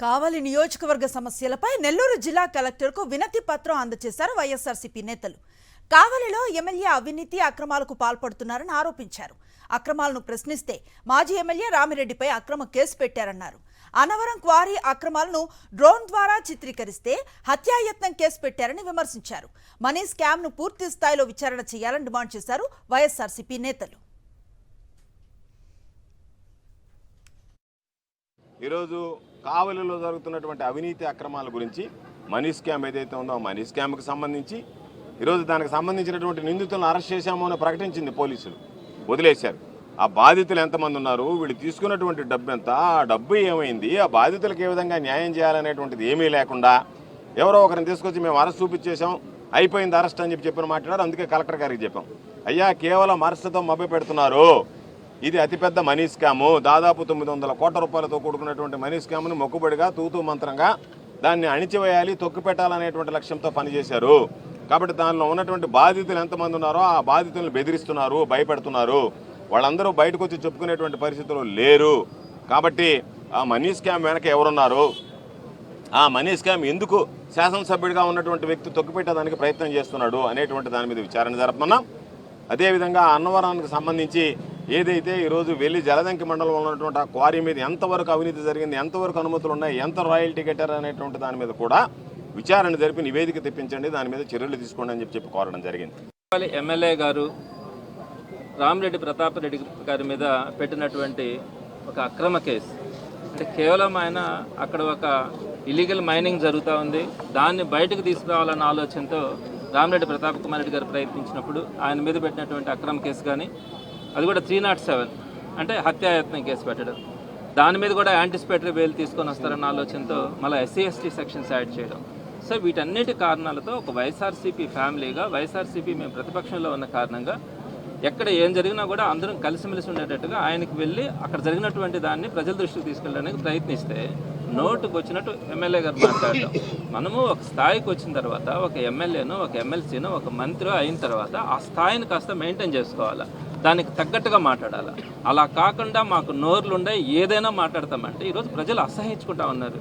కావలి నియోజకవర్గ సమస్యలపై నెల్లూరు జిల్లా కలెక్టర్కు వినతి పత్రం అందజేశారు వైఎస్ఆర్సీపీ నేతలు. కావలిలో ఎమ్మెల్యే అవినీతి అక్రమాలకు పాల్పడుతున్నారని ఆరోపించారు. అక్రమాలను ప్రశ్నిస్తే మాజీ ఎమ్మెల్యే రామిరెడ్డిపై అక్రమ కేసు పెట్టారన్నారు. అనవరం క్వారీ అక్రమాలను డ్రోన్ ద్వారా చిత్రీకరిస్తే హత్యాయత్నం కేసు పెట్టారని విమర్శించారు. మనీ స్కామ్ను పూర్తి స్థాయిలో విచారణ చేయాలని డిమాండ్ చేశారు వైఎస్ఆర్సీపీ నేతలు. ఈరోజు కావలిలో జరుగుతున్నటువంటి అవినీతి అక్రమాల గురించి మనీ స్కామ్ ఏదైతే ఉందో ఆ మనీ స్కామ్కి సంబంధించి ఈరోజు దానికి సంబంధించినటువంటి నిందితులను అరెస్ట్ చేశామో అని ప్రకటించింది పోలీసులు. వదిలేశారు. ఆ బాధితులు ఎంతమంది ఉన్నారు, వీళ్ళు తీసుకున్నటువంటి డబ్బు ఎంత, ఆ డబ్బు ఏమైంది, ఆ బాధితులకు ఏ విధంగా న్యాయం చేయాలనేటువంటిది ఏమీ లేకుండా ఎవరో ఒకరిని తీసుకొచ్చి మేము అరెస్ట్ చూపించేసాం, అయిపోయింది అరెస్ట్ అని చెప్పి మాట్లాడారు. అందుకే కలెక్టర్ గారికి చెప్పాం, అయ్యా కేవలం అరెస్టుతో మభ్య పెడుతున్నారు, ఇది అతిపెద్ద మనీ స్కాము, దాదాపు 900 కోట్ల రూపాయలతో కూడుకున్నటువంటి మనీ స్కామ్ను మొక్కుబడిగా తూతూ మంత్రంగా దాన్ని అణిచివేయాలి, తొక్కిపెట్టాలనేటువంటి లక్ష్యంతో పనిచేశారు. కాబట్టి దానిలో ఉన్నటువంటి బాధితులు ఎంతమంది ఉన్నారో ఆ బాధితులను బెదిరిస్తున్నారు, భయపెడుతున్నారు. వాళ్ళందరూ బయటకు వచ్చి చెప్పుకునేటువంటి పరిస్థితులు లేరు. కాబట్టి ఆ మనీ స్కామ్ వెనక ఎవరున్నారు, ఆ మనీ స్కామ్ ఎందుకు శాసనసభ్యుడిగా ఉన్నటువంటి వ్యక్తి తొక్కిపెట్టడానికి ప్రయత్నం చేస్తున్నాడు అనేటువంటి దాని మీద విచారణ జరపమన్నాం. అదేవిధంగా అన్నవరానికి సంబంధించి ఏదైతే ఈరోజు వెల్లి జలదంకి మండలంలో ఉన్నటువంటి ఆ క్వారీ మీద ఎంతవరకు అవినీతి జరిగింది, ఎంతవరకు అనుమతులు ఉన్నాయి, ఎంత రాయల్టీ కట్టారు అనేటువంటి దాని మీద కూడా విచారణ జరిపి నివేదిక తెప్పించండి, దాని మీద చర్యలు తీసుకోండి అని చెప్పి కోరడం జరిగింది. ఎమ్మెల్యే గారు రామిరెడ్డి ప్రతాప్ రెడ్డి గారి మీద పెట్టినటువంటి ఒక అక్రమ కేసు అంటే కేవలం ఆయన అక్కడ ఒక ఇల్లీగల్ మైనింగ్ జరుగుతూ ఉంది, దాన్ని బయటకు తీసుకురావాలన్న ఆలోచనతో రామిరెడ్డి ప్రతాప్ కుమార్ రెడ్డి గారు ప్రయత్నించినప్పుడు ఆయన మీద పెట్టినటువంటి అక్రమ కేసు కానీ అది కూడా 307 అంటే హత్యాయత్నం కేసు పెట్టడం, దాని మీద కూడా యాంటిసిపేటరీ బెయిల్ తీసుకొని వస్తారన్న ఆలోచనతో మళ్ళీ SC/ST సెక్షన్స్ యాడ్ చేయడం. సో వీటన్నిటి కారణాలతో ఒక వైఎస్ఆర్సీపీ ఫ్యామిలీగా వైఎస్ఆర్సీపీ మేము ప్రతిపక్షంలో ఉన్న కారణంగా ఎక్కడ ఏం జరిగినా కూడా అందరం కలిసిమెలిసి ఉండేటట్టుగా ఆయనకి వెళ్ళి అక్కడ జరిగినటువంటి దాన్ని ప్రజల దృష్టికి తీసుకెళ్ళడానికి ప్రయత్నిస్తే నోటుకు వచ్చినట్టు ఎమ్మెల్యే గారు మాట్లాడడం. మనము ఒక స్థాయికి వచ్చిన తర్వాత ఒక ఎమ్మెల్యేను, ఒక ఎమ్మెల్సీను, ఒక మంత్రి అయిన తర్వాత ఆ స్థాయిని కాస్త మెయింటైన్ చేసుకోవాలా, దానికి తగ్గట్టుగా మాట్లాడాలి. అలా కాకుండా మాకు నోర్లుండే ఏదైనా మాట్లాడతామంటే ఈరోజు ప్రజలు అసహించుకుంటా ఉన్నారు.